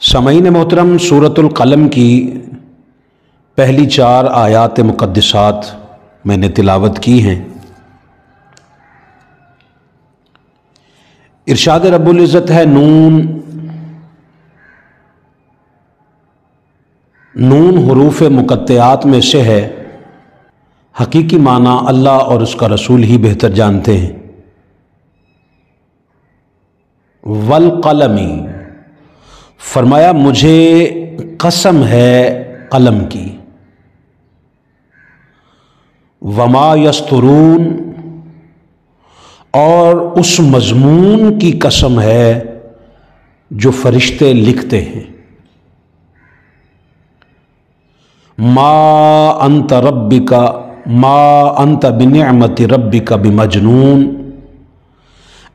سامعین محترم، سورۃ القلم کی پہلی 4 آیات مقدسات میں نے تلاوت کی ہیں۔ ارشاد رب العزت ہے نون حروف مقطعات میں سے ہے، حقیقی معنی اللہ اور اس کا رسول ہی بہتر جانتے ہیں۔ والقلم، فرمایا مجھے قسم ہے قلم کی۔ وما یسطرون، اور اس مضمون کی قسم ہے جو فرشتے لکھتے ہیں۔ ما انت ربک ما انت بنعمت ربک بمجنون،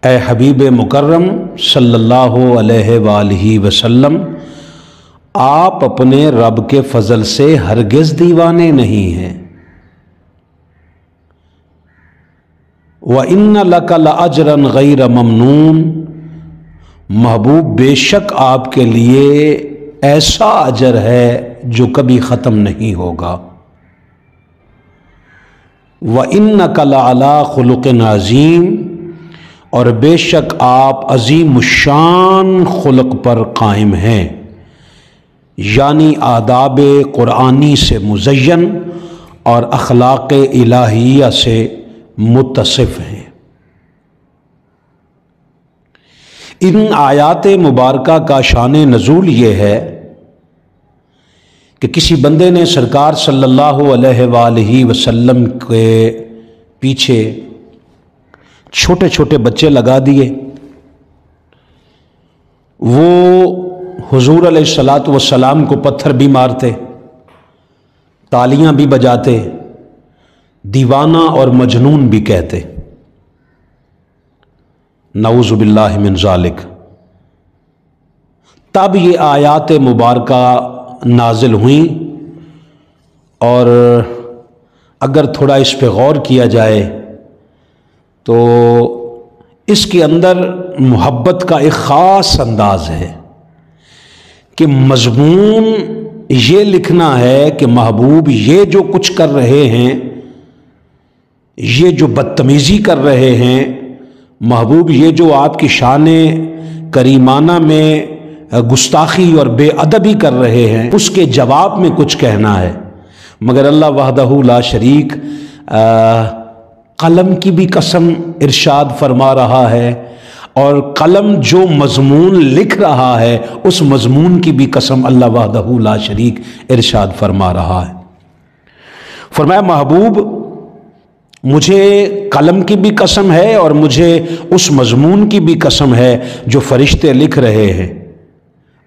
اے حبیب مکرم صلی اللہ علیہ وآلہ وسلم، آپ اپنے رب کے فضل سے ہرگز دیوانے نہیں ہیں۔ وَإِنَّ لَكَ لَأَجْرًا غَيْرَ مَمْنُونٍ، محبوب بے شک آپ کے لیے ایسا اجر ہے جو کبھی ختم نہیں ہوگا۔ وَإِنَّكَ لَعَلَىٰ خُلُقٍ عَظِيمٍ، اور بے شک آپ عظیم الشان خلق پر قائم ہیں، یعنی آداب قرآنی سے مزین اور اخلاق الہیہ سے متصف ہیں۔ ان آیات مبارکہ کا شان نزول یہ ہے کہ کسی بندے نے سرکار صلی اللہ علیہ وآلہ وسلم کے پیچھے چھوٹے چھوٹے بچے لگا دیے۔ وہ حضور علیہ الصلاۃ والسلام کو پتھر بھی مارتے، تالیاں بھی بجاتے، دیوانہ اور مجنون بھی کہتے۔ نعوذ باللہ من ذالک۔ تب یہ آیات مبارکہ نازل ہوئیں، اور اگر تھوڑا اس پہ غور کیا جائے تو اس کے اندر محبت کا ایک خاص انداز ہے کہ مضمون یہ لکھنا ہے کہ محبوب یہ جو کچھ کر رہے ہیں، یہ جو بدتمیزی کر رہے ہیں، محبوب یہ جو آپ کی شان کریمانہ میں گستاخی اور بے ادبی کر رہے ہیں، اس کے جواب میں کچھ کہنا ہے۔ مگر اللہ وحدہ لا شریک قلم کی بھی قسم ارشاد فرما رہا ہے، اور قلم جو مضمون لکھ رہا ہے اس مضمون کی بھی قسم اللہ وحدہ لا شریک ارشاد فرما رہا ہے۔ فرمایا محبوب مجھے قلم کی بھی قسم ہے اور مجھے اس مضمون کی بھی قسم ہے جو فرشتے لکھ رہے ہیں۔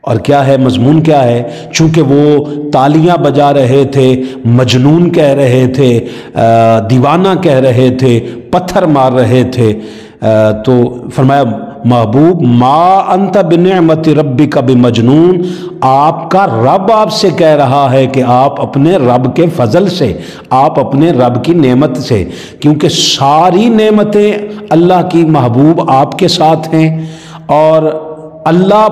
اور کیا ہے مضمون؟ کیا ہے؟ چونکہ وہ تالیاں بجا رہے تھے، مجنون کہہ رہے تھے، دیوانہ کہہ رہے تھے، پتھر مار رہے تھے، تو فرمایا محبوب ما انت بنعمت ربک بمجنون، آپ کا رب آپ سے کہہ رہا ہے کہ آپ اپنے رب کے فضل سے، آپ اپنے رب کی نعمت سے، کیونکہ ساری نعمتیں اللہ کی محبوب آپ کے ساتھ ہیں، اور اللہ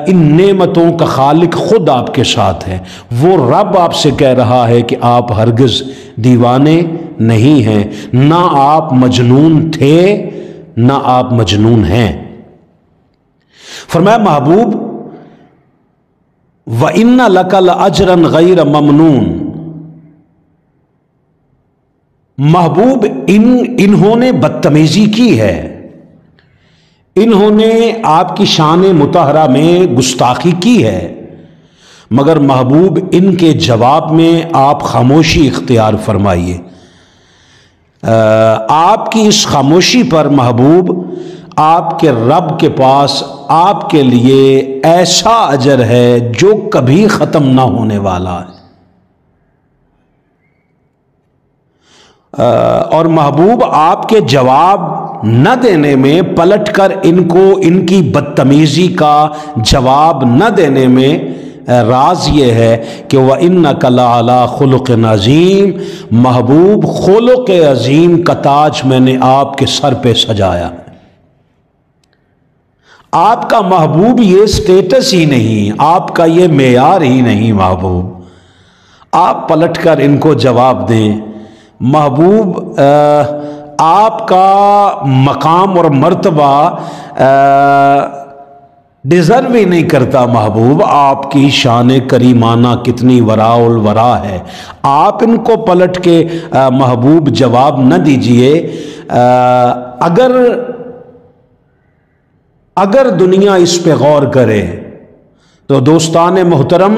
ان نعمتوں کا خالق خود آپ کے ساتھ ہے۔ وہ رب آپ سے کہہ رہا ہے کہ آپ ہرگز دیوانے نہیں ہیں، نہ آپ مجنون تھے نہ آپ مجنون ہیں۔ فرمایا محبوب وَإِنَّ لَكَ لَأَجْرًا غَيْرَ مَمْنُونٍ، محبوب انہوں نے بدتمیزی کی ہے، انہوں نے آپ کی شان مطہرہ میں گستاخی کی ہے، مگر محبوب ان کے جواب میں آپ خاموشی اختیار فرمائیے۔ آپ کی اس خاموشی پر محبوب آپ کے رب کے پاس آپ کے لیے ایسا اجر ہے جو کبھی ختم نہ ہونے والا ہے۔ اور محبوب آپ کے جواب نہ دینے میں، پلٹ کر ان کو ان کی بدتمیزی کا جواب نہ دینے میں راز یہ ہے کہ وَإِنَّكَ لَعَلَىٰ خُلُقٍ عَظِيمٍ، محبوب خلق عظیم کا تاج میں نے آپ کے سر پہ سجایا ہے۔ آپ کا محبوب یہ سٹیٹس ہی نہیں، آپ کا یہ معیار ہی نہیں محبوب۔ آپ پلٹ کر ان کو جواب دیں، محبوب آپ کا مقام اور مرتبہ ڈیزرو ہی نہیں کرتا محبوب، آپ کی شان کریمانہ کتنی وراء الورا ہے۔ آپ ان کو پلٹ کے محبوب جواب نہ دیجئے۔ اگر دنیا اس پہ غور کرے تو دوستان محترم،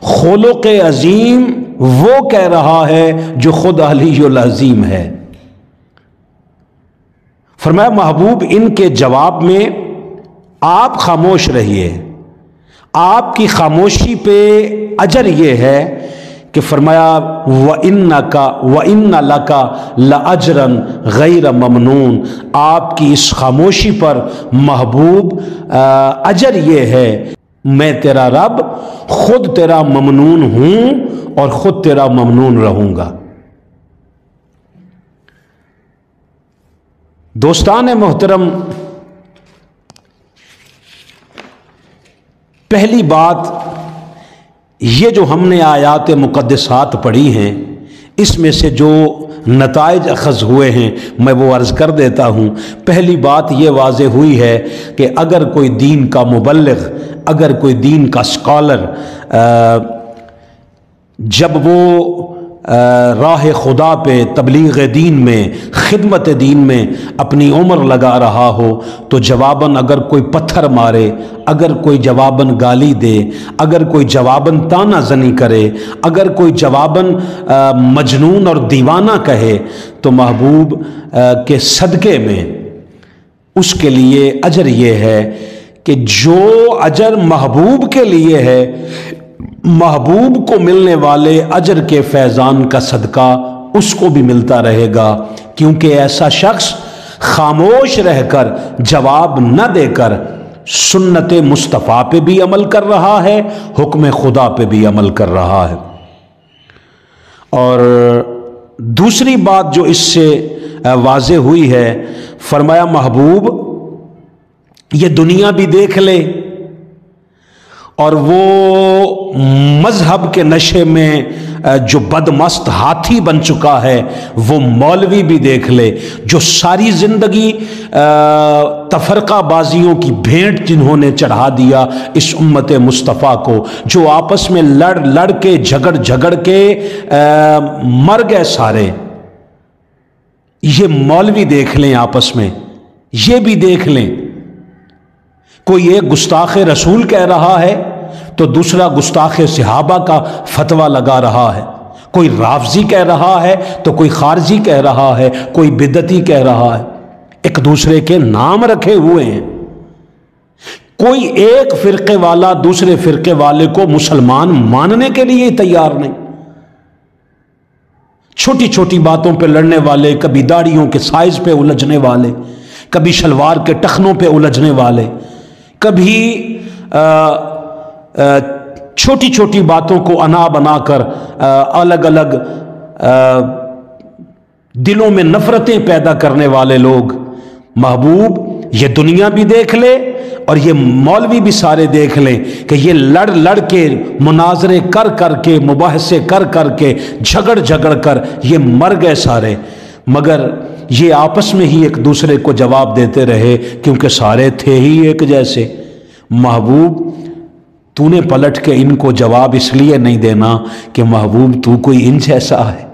خلق عظیم وہ کہہ رہا ہے جو خود علی العظیم ہے۔ فرمایا محبوب ان کے جواب میں آپ خاموش رہیے، آپ کی خاموشی پہ اجر یہ ہے کہ فرمایا وَإِنَّ لَكَ لَأَجْرًا غَيْرَ مَمْنُونَ، آپ کی اس خاموشی پر محبوب اجر یہ ہے، میں تیرا رب خود تیرا ممنون ہوں اور خود تیرا ممنون رہوں گا۔ دوستان محترم، پہلی بات یہ جو ہم نے آیات مقدسات پڑھی ہیں، اس میں سے جو نتائج اخذ ہوئے ہیں میں وہ عرض کر دیتا ہوں۔ پہلی بات یہ واضح ہوئی ہے کہ اگر کوئی دین کا مبلغ، اگر کوئی دین کا اسکالر جب وہ راہ خدا پہ تبلیغ دین میں، خدمت دین میں اپنی عمر لگا رہا ہو تو جواباً اگر کوئی پتھر مارے، اگر کوئی جواباً گالی دے، اگر کوئی جواباً طعنہ زنی کرے، اگر کوئی جواباً مجنون اور دیوانہ کہے، تو محبوب کے صدقے میں اس کے لیے اجر یہ ہے کہ جو اجر محبوب کے لیے ہے، محبوب کو ملنے والے اجر کے فیضان کا صدقہ اس کو بھی ملتا رہے گا، کیونکہ ایسا شخص خاموش رہ کر، جواب نہ دے کر سنت مصطفیٰ پہ بھی عمل کر رہا ہے، حکم خدا پہ بھی عمل کر رہا ہے۔ اور دوسری بات جو اس سے واضح ہوئی ہے، فرمایا محبوب یہ دنیا بھی دیکھ لے اور وہ مذہب کے نشے میں جو بدمست ہاتھی بن چکا ہے وہ مولوی بھی دیکھ لے، جو ساری زندگی تفرقہ بازیوں کی بھینٹ جنہوں نے چڑھا دیا اس امت مصطفیٰ کو، جو آپس میں لڑ کے جھگڑ کے مر گئے سارے، یہ مولوی دیکھ لیں آپس میں، یہ بھی دیکھ لیں۔ کوئی ایک گستاخ رسول کہہ رہا ہے تو دوسرا گستاخ صحابہ کا فتویٰ لگا رہا ہے، کوئی رافضی کہہ رہا ہے تو کوئی خارجی کہہ رہا ہے، کوئی بدعتی کہہ رہا ہے، ایک دوسرے کے نام رکھے ہوئے ہیں۔ کوئی ایک فرقے والا دوسرے فرقے والے کو مسلمان ماننے کے لیے تیار نہیں، چھوٹی چھوٹی باتوں پہ لڑنے والے، کبھی داڑھیوں کے سائز پہ الجھنے والے، کبھی شلوار کے ٹخنوں پہ الجھنے والے، کبھی چھوٹی چھوٹی باتوں کو انا بنا کر الگ الگ دلوں میں نفرتیں پیدا کرنے والے لوگ۔ محبوب یہ دنیا بھی دیکھ لے اور یہ مولوی بھی سارے دیکھ لیں کہ یہ لڑ کے، مناظرے کر کے، مباحثے کر کے، جھگڑ کر یہ مر گئے سارے، مگر یہ آپس میں ہی ایک دوسرے کو جواب دیتے رہے کیونکہ سارے تھے ہی ایک جیسے۔ محبوب تو نے پلٹ کے ان کو جواب اس لیے نہیں دینا کہ محبوب تو کوئی ان جیسا ہے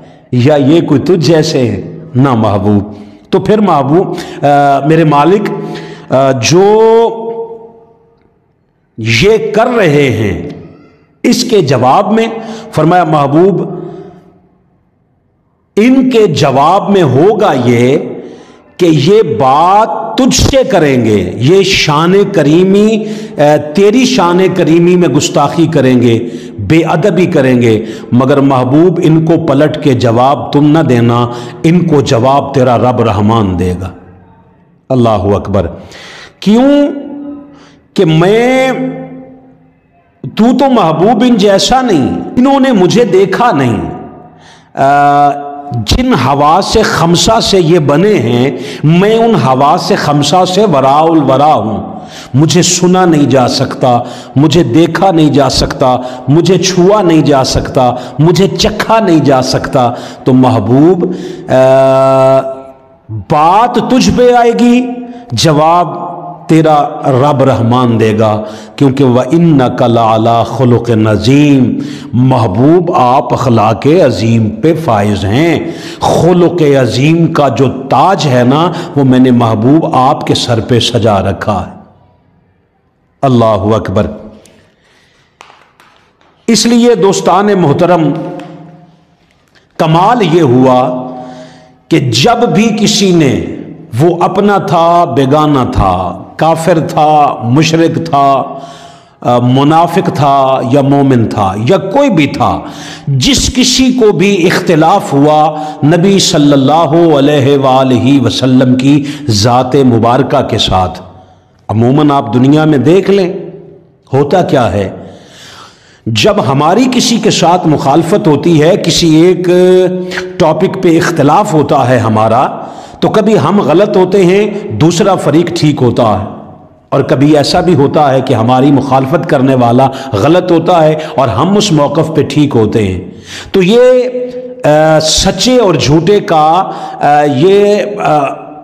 یا یہ کوئی تجھ جیسے ہے، نہ محبوب۔ تو پھر محبوب میرے مالک جو یہ کر رہے ہیں اس کے جواب میں فرمایا محبوب ان کے جواب میں ہوگا یہ کہ یہ بات تجھ سے کریں گے، یہ شان کریمی، تیری شان کریمی میں گستاخی کریں گے، بے ادبی کریں گے، مگر محبوب ان کو پلٹ کے جواب تم نہ دینا، ان کو جواب تیرا رب رحمان دے گا۔ اللہ اکبر۔ کیوں کہ تو محبوب ان جیسا نہیں، انہوں نے مجھے دیکھا نہیں، جن حواس خمسہ سے یہ بنے ہیں میں ان حواس خمسہ سے وراء الورا ہوں، مجھے سنا نہیں جا سکتا، مجھے دیکھا نہیں جا سکتا، مجھے چھوا نہیں جا سکتا، مجھے چکھا نہیں جا سکتا، تو محبوب بات تجھ پہ آئے گی، جواب تیرا رب رحمان دے گا، کیونکہ وَإِنَّكَ لَعَلَىٰ خُلُقٍ عَظِيمٍ، محبوب آپ اخلاق عظیم پہ فائز ہیں۔ خلق عظیم کا جو تاج ہے نا، وہ میں نے محبوب آپ کے سر پہ سجا رکھا ہے۔ اللہ اکبر۔ اس لیے دوستان محترم، کمال یہ ہوا کہ جب بھی کسی نے، وہ اپنا تھا، بیگانہ تھا، کافر تھا، مشرک تھا، منافق تھا یا مومن تھا یا کوئی بھی تھا، جس کسی کو بھی اختلاف ہوا نبی صلی اللہ علیہ وآلہ وسلم کی ذات مبارکہ کے ساتھ، عموماً آپ دنیا میں دیکھ لیں ہوتا کیا ہے، جب ہماری کسی کے ساتھ مخالفت ہوتی ہے، کسی ایک ٹاپک پہ اختلاف ہوتا ہے ہمارا، تو کبھی ہم غلط ہوتے ہیں، دوسرا فریق ٹھیک ہوتا ہے، اور کبھی ایسا بھی ہوتا ہے کہ ہماری مخالفت کرنے والا غلط ہوتا ہے اور ہم اس موقف پہ ٹھیک ہوتے ہیں۔ تو یہ سچے اور جھوٹے کا یہ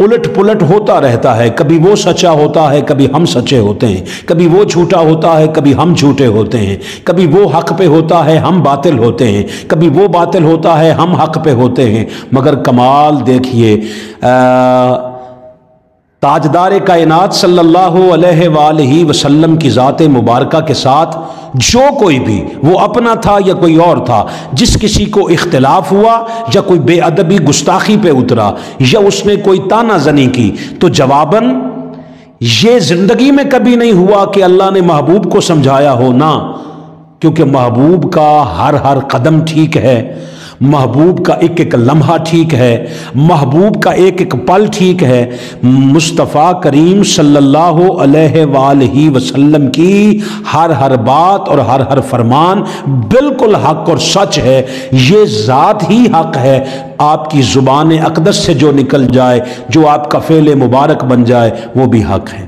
الٹ پلٹ ہوتا رہتا ہے، کبھی وہ سچا ہوتا ہے، کبھی ہم سچے ہوتے ہیں، کبھی وہ جھوٹا ہوتا ہے، کبھی ہم جھوٹے ہوتے ہیں، کبھی وہ حق پہ ہوتا ہے، ہم باطل ہوتے ہیں، کبھی وہ باطل ہوتا ہے، ہم حق پہ ہوتے ہیں۔ مگر کمال دیکھیے، تاجدار کائنات صلی اللہ علیہ وآلہ وسلم کی ذات مبارکہ کے ساتھ جو کوئی بھی، وہ اپنا تھا یا کوئی اور تھا، جس کسی کو اختلاف ہوا یا کوئی بے ادبی گستاخی پہ اترا یا اس نے کوئی تانا زنی کی، تو جواباً یہ زندگی میں کبھی نہیں ہوا کہ اللہ نے محبوب کو سمجھایا ہو، نہ، کیونکہ محبوب کا ہر قدم ٹھیک ہے، محبوب کا ایک ایک لمحہ ٹھیک ہے، محبوب کا ایک ایک پل ٹھیک ہے۔ مصطفیٰ کریم صلی اللہ علیہ وآلہ وسلم کی ہر بات اور ہر فرمان بالکل حق اور سچ ہے، یہ ذات ہی حق ہے۔ آپ کی زبان اقدس سے جو نکل جائے، جو آپ کا فعل مبارک بن جائے، وہ بھی حق ہے۔